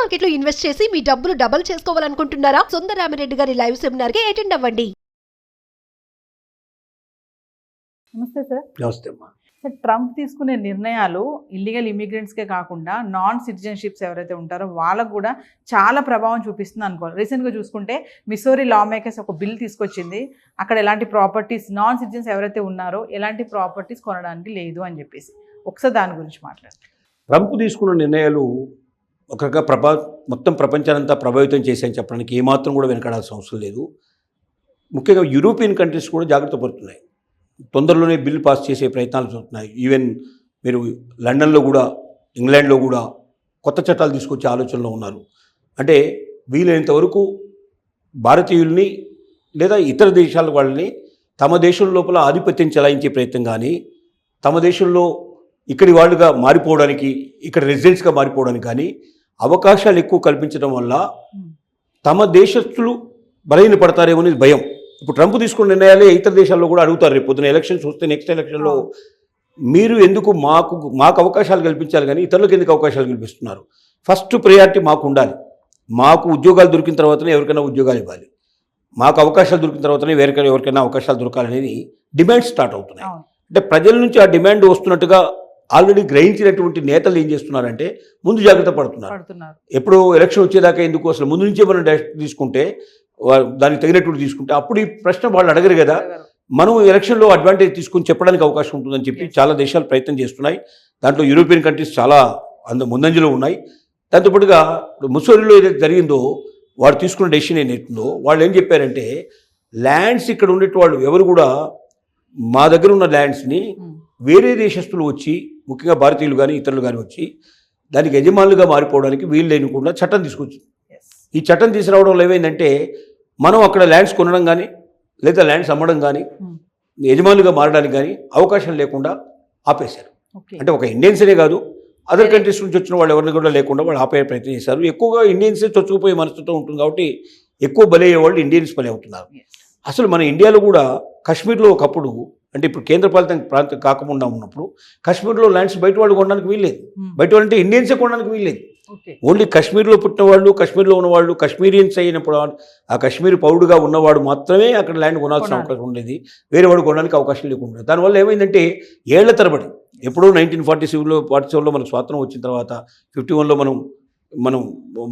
Market లో invest చేసి మీ డబ్బులు డబుల్ చేసుకోవాలనుకుంటున్నారా? సుందరరామిరెడ్డి గారి లైవ్ సెమినార్ కి అటెండ్ అవ్వండి. నమస్తే సార్. నమస్తే అమ్మా. సార్, ట్రంప్ తీసుకునే నిర్ణయాలు ఇల్లీగల్ ఇమిగ్రెంట్స్కే కాకుండా నాన్ సిటిజన్షిప్స్ ఎవరైతే ఉంటారో వాళ్ళకు కూడా చాలా ప్రభావం చూపిస్తుంది అనుకోవాలి. రీసెంట్గా చూసుకుంటే మిసోరీ లా మేకర్స్ ఒక బిల్ తీసుకొచ్చింది. అక్కడ ఎలాంటి ప్రాపర్టీస్ నాన్ సిటిజన్స్ ఎవరైతే ఉన్నారో ఎలాంటి ప్రాపర్టీస్ కొనడానికి లేదు అని చెప్పేసి ఒకసారి దాని గురించి మాట్లాడండి. ట్రంప్ తీసుకున్న నిర్ణయాలు ఒక రకంగా మొత్తం ప్రపంచానంతా ప్రభావితం చేశాయని చెప్పడానికి ఏమాత్రం కూడా వెనకాడాల్సిన అవసరం లేదు. ముఖ్యంగా యూరోపియన్ కంట్రీస్ కూడా జాగ్రత్త పడుతున్నాయి. తొందరలోనే బిల్లు పాస్ చేసే ప్రయత్నాలు జరుగుతున్నాయి. ఈవెన్ మీరు లండన్లో కూడా, ఇంగ్లాండ్లో కూడా కొత్త చట్టాలు తీసుకొచ్చే ఆలోచనలో ఉన్నారు. అంటే వీలైనంత వరకు భారతీయుల్ని లేదా ఇతర దేశాల వాళ్ళని తమ దేశం లోపల ఆధిపత్యం చెలాయించే ప్రయత్నం కానీ, తమ దేశంలో ఇక్కడి వాళ్ళుగా మారిపోవడానికి, ఇక్కడ రెసిడెంట్స్గా మారిపోవడానికి కానీ అవకాశాలు ఎక్కువ కల్పించడం వల్ల తమ దేశస్తులు బలహీనపడతారేమో అనేది భయం. ఇప్పుడు ట్రంప్ తీసుకున్న నిర్ణయాలే ఇతర దేశాల్లో కూడా అడుగుతారు. రేపు పొద్దున ఎలక్షన్స్ వస్తే నెక్స్ట్ ఎలక్షన్లో మీరు ఎందుకు మాకు అవకాశాలు కల్పించాలి కానీ ఇతరులకు ఎందుకు అవకాశాలు కల్పిస్తున్నారు? ఫస్ట్ ప్రయారిటీ మాకు ఉండాలి. మాకు ఉద్యోగాలు దొరికిన తర్వాతనే ఎవరికైనా ఉద్యోగాలు ఇవ్వాలి. మాకు అవకాశాలు దొరికిన తర్వాతనే ఎవరికైనా అవకాశాలు దొరకాలనేది డిమాండ్ స్టార్ట్ అవుతున్నాయి. అంటే ప్రజల నుంచి ఆ డిమాండ్ వస్తున్నట్టుగా ఆల్రెడీ గ్రహించినటువంటి నేతలు ఏం చేస్తున్నారంటే ముందు జాగ్రత్త పడుతున్నారు. ఎప్పుడు ఎలక్షన్ వచ్చేదాకా ఎందుకు, అసలు ముందు నుంచే మనం డైరెక్ట్ తీసుకుంటే దానికి తగినట్టు తీసుకుంటే అప్పుడు ఈ ప్రశ్న వాళ్ళు అడగరు కదా. మనం ఎలక్షన్లో అడ్వాంటేజ్ తీసుకుని చెప్పడానికి అవకాశం ఉంటుందని చెప్పి చాలా దేశాలు ప్రయత్నం చేస్తున్నాయి. దాంట్లో యూరోపియన్ కంట్రీస్ చాలా ముందంజలో ఉన్నాయి. దాంతోపాటుగా ముసోరిలో ఏదైతే జరిగిందో వాడు తీసుకున్న డెసిషన్ ఏదైతుందో వాళ్ళు ఏం చెప్పారంటే ల్యాండ్స్ ఇక్కడ ఉండే వాళ్ళు ఎవరు కూడా మా దగ్గర ఉన్న ల్యాండ్స్ని వేరే దేశస్తులు వచ్చి, ముఖ్యంగా భారతీయులు కానీ ఇతరులు కానీ వచ్చి దానికి యజమానులుగా మారిపోవడానికి వీలు లేనికుండా చట్టం తీసుకొచ్చింది. ఈ చట్టం తీసుకురావడంలో ఏమైందంటే మనం అక్కడ ల్యాండ్స్ కొనడం కానీ లేదా ల్యాండ్స్ అమ్మడం కానీ యజమానులుగా మారడానికి కానీ అవకాశం లేకుండా ఆపేశారు. అంటే ఒక ఇండియన్స్నే కాదు, అదర్ కంట్రీస్ నుంచి వచ్చిన వాళ్ళు ఎవరిని కూడా లేకుండా వాళ్ళు ఆపే ప్రయత్నం చేశారు. ఎక్కువగా ఇండియన్సే చొచ్చుకుపోయే మనస్తత్వం ఉంటుంది కాబట్టి ఎక్కువ బలయ్యే వాళ్ళు ఇండియన్స్ బలి అవుతున్నారు. అసలు మన ఇండియాలో కూడా కాశ్మీర్లో ఒకప్పుడు, అంటే ఇప్పుడు కేంద్రపాలిత ప్రాంతం కాకుండా ఉన్నప్పుడు కాశ్మీర్లో ల్యాండ్స్ బయట వాళ్ళు కొనడానికి వీల్లేదు. బయట వాళ్ళు అంటే ఇండియన్సే కొనడానికి వీల్లేదు. ఓన్లీ కాశ్మీర్లో పుట్టిన వాళ్ళు, కాశ్మీర్లో ఉన్నవాళ్ళు, కాశ్మీరియన్స్ అయినప్పుడు ఆ కాశ్మీర్ పౌరుడుగా ఉన్నవాడు మాత్రమే అక్కడ ల్యాండ్ కొనాల్సిన అవకాశం ఉండేది. వేరే వాడు కొనడానికి అవకాశం లేకుండా దానివల్ల ఏమైందంటే ఏళ్ల తరబడి ఎప్పుడో 1947లో మనకు స్వాతంత్రం వచ్చిన తర్వాత 51లో మనం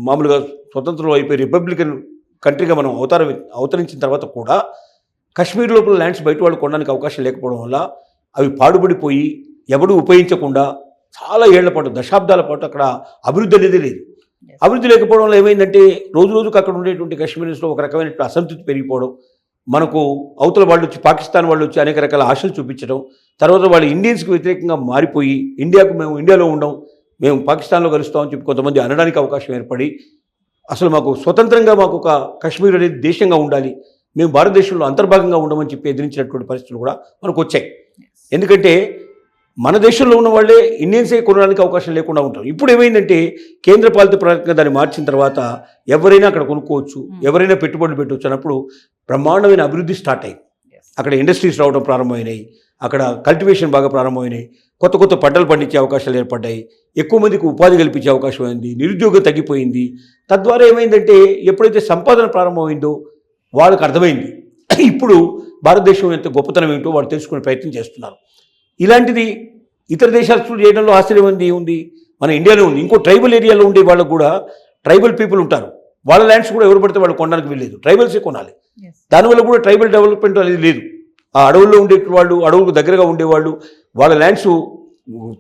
మామూలుగా స్వతంత్రం అయిపోయి రిపబ్లికన్ కంట్రీగా మనం అవతరించిన తర్వాత కూడా కాశ్మీర్ లోపల ల్యాండ్స్ బయట వాళ్ళు కొనడానికి అవకాశం లేకపోవడం వల్ల అవి పాడుబడిపోయి ఎవడూ ఉపయోగించకుండా చాలా ఏళ్ల పాటు, దశాబ్దాల పాటు అక్కడ అభివృద్ధి అనేది లేదు. అభివృద్ధి లేకపోవడం వల్ల ఏమైందంటే రోజు రోజుకు అక్కడ ఉండేటువంటి కాశ్మీర్స్లో ఒక రకమైన అసంతృప్తి పెరిగిపోవడం, మనకు అవతల వాళ్ళు వచ్చి, పాకిస్తాన్ వాళ్ళు వచ్చి అనేక రకాల ఆశలు చూపించడం, తర్వాత వాళ్ళు ఇండియన్స్కి వ్యతిరేకంగా మారిపోయి మేము ఇండియాలో ఉండం, మేము పాకిస్తాన్లో కలుస్తామని చెప్పి కొంతమంది అనడానికి అవకాశం ఏర్పడి అసలు మాకు స్వతంత్రంగా మాకు ఒక కాశ్మీర్ అనేది దేశంగా ఉండాలి, మేము భారతదేశంలో అంతర్భాగంగా ఉండమని చెప్పి ఎదిరించినటువంటి పరిస్థితులు కూడా మనకు వచ్చాయి. ఎందుకంటే మన దేశంలో ఉన్న వాళ్ళే ఇండియన్సే కొనడానికి అవకాశం లేకుండా ఉంటారు. ఇప్పుడు ఏమైందంటే కేంద్ర పాలిత ప్రాంతంగా దాన్ని మార్చిన తర్వాత ఎవరైనా అక్కడ కొనుక్కోవచ్చు, ఎవరైనా పెట్టుబడులు పెట్టవచ్చు అన్నప్పుడు బ్రహ్మాండమైన అభివృద్ధి స్టార్ట్ అయింది. అక్కడ ఇండస్ట్రీస్ రావడం ప్రారంభమైనాయి, అక్కడ కల్టివేషన్ బాగా ప్రారంభమైనాయి, కొత్త కొత్త పంటలు పండించే అవకాశాలు ఏర్పడ్డాయి, ఎక్కువ మందికి ఉపాధి కల్పించే అవకాశం అయింది, నిరుద్యోగం తగ్గిపోయింది. తద్వారా ఏమైందంటే ఎప్పుడైతే సంపాదన ప్రారంభమైందో వాళ్ళకి అర్థమైంది ఇప్పుడు భారతదేశం ఎంత గొప్పతనం ఏంటో వాళ్ళు తెలుసుకునే ప్రయత్నం చేస్తున్నారు. ఇలాంటిది ఇతర దేశాలు చేయడంలో ఆశ్చర్యం ఉంది. మన ఇండియాలో ఉంది. ఇంకో ట్రైబల్ ఏరియాలో ఉండే వాళ్ళకు కూడా ట్రైబల్ పీపుల్ ఉంటారు. వాళ్ళ ల్యాండ్స్ కూడా ఎవరు పడితే వాళ్ళు కొనడానికి వీల్లేదు, ట్రైబల్సే కొనాలి. దానివల్ల కూడా ట్రైబల్ డెవలప్మెంట్ అనేది లేదు. ఆ అడవుల్లో ఉండే వాళ్ళు, అడవులకు దగ్గరగా ఉండేవాళ్ళు, వాళ్ళ ల్యాండ్స్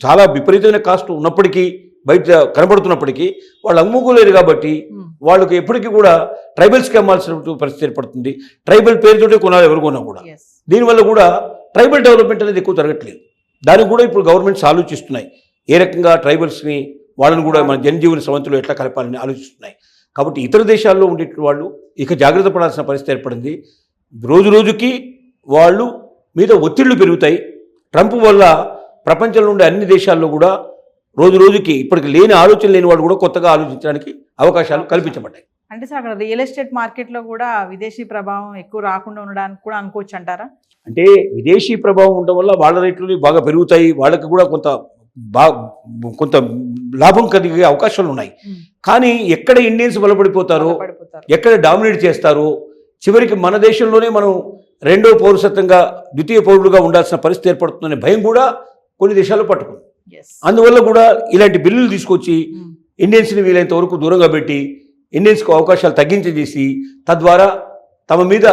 చాలా విపరీతమైన కాస్ట్ ఉన్నప్పటికీ, బయట కనబడుతున్నప్పటికీ వాళ్ళు అమ్ముకోలేరు. కాబట్టి వాళ్ళకి ఎప్పటికీ కూడా ట్రైబల్స్కి అమ్మాల్సిన పరిస్థితి ఏర్పడుతుంది. ట్రైబల్ పేరుతోటే కొనాలి ఎవరు కొన్నా కూడా. దీనివల్ల కూడా ట్రైబల్ డెవలప్మెంట్ అనేది ఎక్కువ జరగట్లేదు. దానికి కూడా ఇప్పుడు గవర్నమెంట్స్ ఆలోచిస్తున్నాయి ఏ రకంగా ట్రైబల్స్ని, వాళ్ళని కూడా మన జనజీవన స్రవంతిలో ఎట్లా కలపాలని ఆలోచిస్తున్నాయి. కాబట్టి ఇతర దేశాల్లో ఉండే వాళ్ళు ఇక జాగ్రత్త పడాల్సిన పరిస్థితి ఏర్పడింది. రోజు రోజుకి వాళ్ళు మీద ఒత్తిళ్లు పెరుగుతాయి. ట్రంప్ వల్ల ప్రపంచంలో ఉండే అన్ని దేశాల్లో కూడా రోజు రోజుకి ఇప్పటికి లేని ఆలోచన లేని వాళ్ళు కూడా కొత్తగా ఆలోచించడానికి అవకాశాలు కల్పించబడ్డాయి. అంటే సార్ అక్కడ రియల్ ఎస్టేట్ మార్కెట్లో కూడా విదేశీ ప్రభావం ఎక్కువ రాకుండా ఉండడానికి కూడా అనుకోవచ్చు అంటారా? అంటే విదేశీ ప్రభావం ఉండడం వల్ల వాళ్ళ రేట్లు బాగా పెరుగుతాయి, వాళ్ళకి కూడా కొంత కొంత లాభం కలిగే అవకాశాలు ఉన్నాయి. కానీ ఎక్కడ ఇండియన్స్ బలపడిపోతారో, ఎక్కడ డామినేట్ చేస్తారో, చివరికి మన దేశంలోనే మనం రెండో పౌరసత్వంగా ద్వితీయ పౌరులుగా ఉండాల్సిన పరిస్థితి ఏర్పడుతుందనే భయం కూడా కొన్ని దేశాల్లో పట్టుకుంది. అందువల్ల కూడా ఇలాంటి బిల్లులు తీసుకొచ్చి ఇండియన్స్ని వీలైనంత వరకు దూరంగా పెట్టి ఇండియన్స్కు అవకాశాలు తగ్గించేసి తద్వారా తమ మీద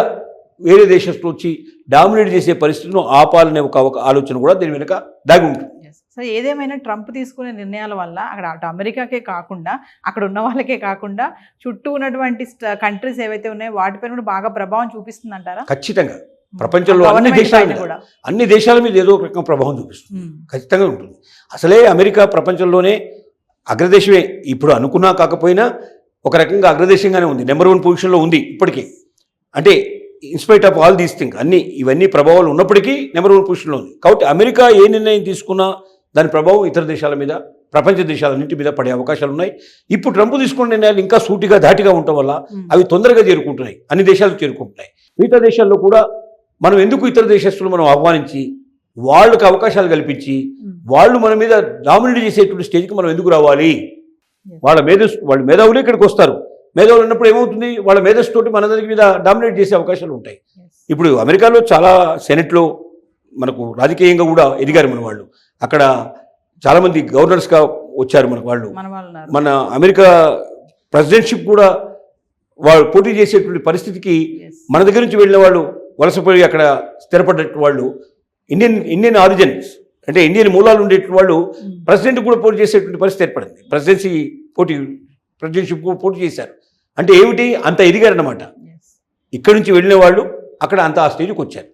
వేరే దేశస్తులు వచ్చి డామినేట్ చేసే పరిస్థితులను ఆపాలనే ఒక ఆలోచన కూడా దీని వెనుక దాగి ఉంటుంది. సో ఏదేమైనా ట్రంప్ తీసుకునే నిర్ణయాల వల్ల అక్కడ అటు అమెరికాకే కాకుండా అక్కడ ఉన్న వాళ్ళకే కాకుండా చుట్టూ ఉన్నటువంటి కంట్రీస్ ఏవైతే ఉన్నాయో వాటిపైన కూడా బాగా ప్రభావం చూపిస్తుంది అంటారా? ఖచ్చితంగా ప్రపంచంలో అన్ని దేశాల మీద ఏదో ఒక రకం ప్రభావం చూపిస్తుంది, ఖచ్చితంగా ఉంటుంది. అసలే అమెరికా ప్రపంచంలోనే అగ్రదేశమే, ఇప్పుడు అనుకున్నా కాకపోయినా ఒక రకంగా అగ్రదేశంగానే ఉంది, నెంబర్ 1 పొజిషన్లో ఉంది ఇప్పటికీ. అంటే in spite of all these thing ఇవన్నీ ప్రభావాలు ఉన్నప్పటికీ నెంబర్ 1 పొజిషన్లో ఉంది. కాబట్టి అమెరికా ఏ నిర్ణయం తీసుకున్నా దాని ప్రభావం ఇతర దేశాల మీద, ప్రపంచ దేశాలన్నింటి మీద పడే అవకాశాలు ఉన్నాయి. ఇప్పుడు ట్రంప్ తీసుకున్న నిర్ణయాలు ఇంకా సూటిగా ధాటిగా ఉండటం వల్ల అవి తొందరగా చేరుకుంటున్నాయి, అన్ని దేశాలకు చేరుకుంటున్నాయి. మిగతా దేశాల్లో కూడా మనం ఎందుకు ఇతర దేశస్తులు మనం ఆహ్వానించి వాళ్ళకి అవకాశాలు కల్పించి వాళ్ళు మన మీద డామినేట్ చేసేటువంటి స్టేజ్కి మనం ఎందుకు రావాలి? వాళ్ళ మేధావులు ఇక్కడికి వస్తారు. మేధావులు ఉన్నప్పుడు ఏమవుతుంది, వాళ్ళ మేధస్సు తోటి మన దగ్గర మీద డామినేట్ చేసే అవకాశాలు ఉంటాయి. ఇప్పుడు అమెరికాలో చాలా సెనెట్లో మనకు రాజకీయంగా కూడా ఎదిగారు మన వాళ్ళు. అక్కడ చాలామంది గవర్నర్స్గా వచ్చారు మనకు వాళ్ళు. మన అమెరికా ప్రెసిడెంట్షిప్ కూడా వాళ్ళు పోటీ చేసేటువంటి పరిస్థితికి మన దగ్గర నుంచి వెళ్ళిన వాళ్ళు వలసపోయి అక్కడ స్థిరపడ్డట్టు వాళ్ళు ఇండియన్ ఆరిజిన్స్ అంటే ఇండియన్ మూలాలు ఉండేటువంటి వాళ్ళు ప్రెసిడెంట్ కూడా పోటీ చేసేటువంటి పరిస్థితి ఏర్పడింది. ప్రెసిడెంట్షిప్ కూడా పోటీ చేశారు. అంటే ఏమిటి, అంత ఎదిగారన్నమాట. ఇక్కడి నుంచి వెళ్ళిన వాళ్ళు అక్కడ అంత ఆ స్టేజ్కి వచ్చారు.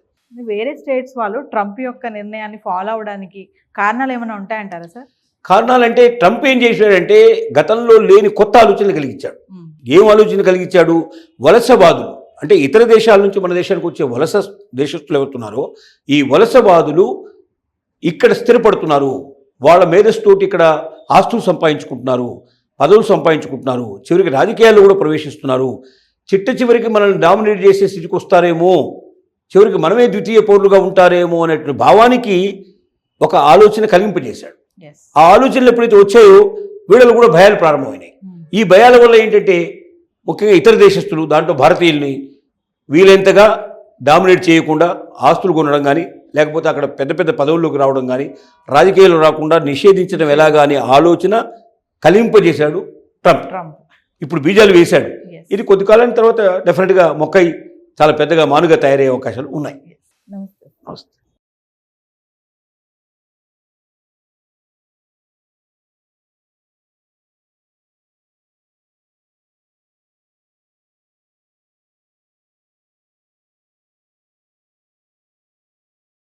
వేరే స్టేట్స్ వాళ్ళు ట్రంప్ యొక్క నిర్ణయాన్ని ఫాలో అవడానికి కారణాలు ఏమైనా ఉంటాయంటారా సార్? కారణాలంటే ట్రంప్ ఏం చేశాడంటే గతంలో లేని కొత్త ఆలోచనలు కలిగించాడు. ఏం ఆలోచన కలిగించాడు? వలసవాదులు అంటే ఇతర దేశాల నుంచి మన దేశానికి వచ్చే వలస దేశస్తులు ఎవరుతున్నారో ఈ వలసవాదులు ఇక్కడ స్థిరపడుతున్నారు, వాళ్ళ మేధస్తోటి ఇక్కడ ఆస్తులు సంపాదించుకుంటున్నారు, పదవులు సంపాదించుకుంటున్నారు, చివరికి రాజకీయాల్లో కూడా ప్రవేశిస్తున్నారు. చివరికి మనల్ని డామినేట్ చేసే స్థితికి వస్తారేమో, చివరికి మనమే ద్వితీయ పౌరులుగా ఉంటారేమో అనేటువంటి భావానికి ఒక ఆలోచన కలిగింపజేశాడు. ఆ ఆలోచనలు ఎప్పుడైతే వచ్చాయో వీళ్ళలో కూడా భయాలు ప్రారంభమైనాయి. ఈ భయాల వల్ల ఏంటంటే ముఖ్యంగా ఇతర దేశస్తులు, దాంట్లో భారతీయుల్ని వీలెంతగా డామినేట్ చేయకుండా ఆస్తులు కొనడం కానీ, లేకపోతే అక్కడ పెద్ద పెద్ద పదవుల్లోకి రావడం కానీ, రాజకీయాలు రాకుండా నిషేధించడం ఎలాగా అనే ఆలోచన కలింపజేశాడు ట్రంప్. ఇప్పుడు బీజాలు వేశాడు. ఇది కొద్ది కాలం తర్వాత డెఫినెట్గా మొక్కై చాలా పెద్దగా మానుగా తయారయ్యే అవకాశాలు ఉన్నాయి. నమస్తే.